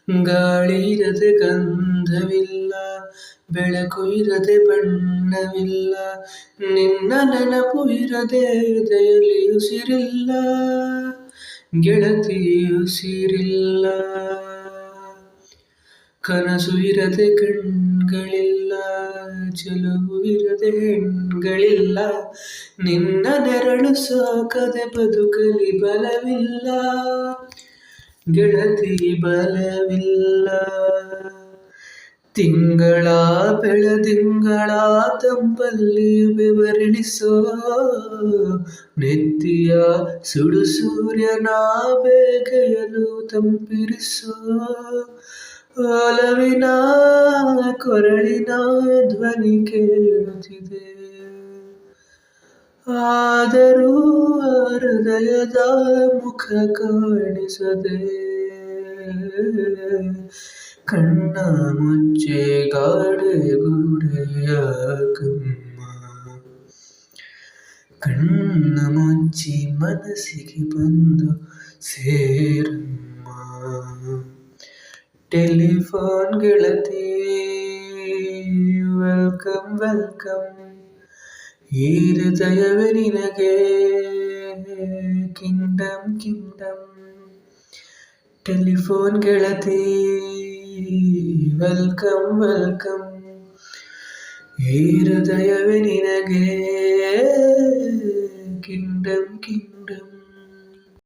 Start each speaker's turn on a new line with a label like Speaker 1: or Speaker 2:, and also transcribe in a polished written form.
Speaker 1: ಗಾಳಿ ಇರದೆ ಗಂಧವಿಲ್ಲ, ಬೆಳಕು ಇರದೆ ಬಣ್ಣವಿಲ್ಲ, ನಿನ್ನ ನೆನಪು ಇರದೆ ಎದೆಯಲ್ಲಿ ಉಸಿರಿಲ್ಲ, ಗೆಳತಿ ಉಸಿರಿಲ್ಲ. ಕನಸು ಇರದೆ ಕಣ್ಗಳಿಲ್ಲ, ಚೆಲುವು ಇರದೆ ಹೆಣ್ಗಳಿಲ್ಲ, ನಿನ್ನ ನೆರಳು ಸಾಕದೆ ಬದುಕಲಿ ಬಲವಿಲ್ಲ, ಗೆಳತಿ ಬಲವಿಲ್ಲ. ತಿಂಗಳ ಬೆಳದಿಂಗಳ ತಂಪಲ್ಲಿಯೂ ಬೆವರಿಳಿಸೋ, ನೆತ್ತಿಯ ಸುಡು ಸೂರ್ಯನ ಬೇಗೆಯಲು ತಂಪಿರಿಸೋ, ಒಲವಿನ ಕೊರಳಿನ ಧ್ವನಿ ಕೇಳುತ್ತಿದೆ, ಆದರೂ ಹೃದಯದ ಮುಖ ಕಾಣಿಸದೆ. ಕಣ್ಣ ಮುಚ್ಚೆ ಗಾಡೆ ಗೂಡೆಯ ಕಮ್ಮ, ಕಣ್ಣ ಮುಚ್ಚಿ ಮನಸ್ಸಿಗೆ ಬಂದು ಸೇರಮ್ಮ. ಟೆಲಿಫೋನ್ ಗೆಳತಿ ವೆಲ್ಕಮ್ ವೆಲ್ಕಮ್, ಈ ಹೃದಯವೇ ನಿನಗೆ ಕಿಂಗ್ಡಮ್ ಕಿಂಗ್ಡಮ್. ಟೆಲಿಫೋನ್ ಗೆಳತಿ ವೆಲ್ಕಮ್ ವೆಲ್ಕಮ್, ಈ ಹೃದಯವೇ ನಿನಗೆ ಕಿಂಗ್ಡಮ್ ಕಿಂಗ್ಡಮ್.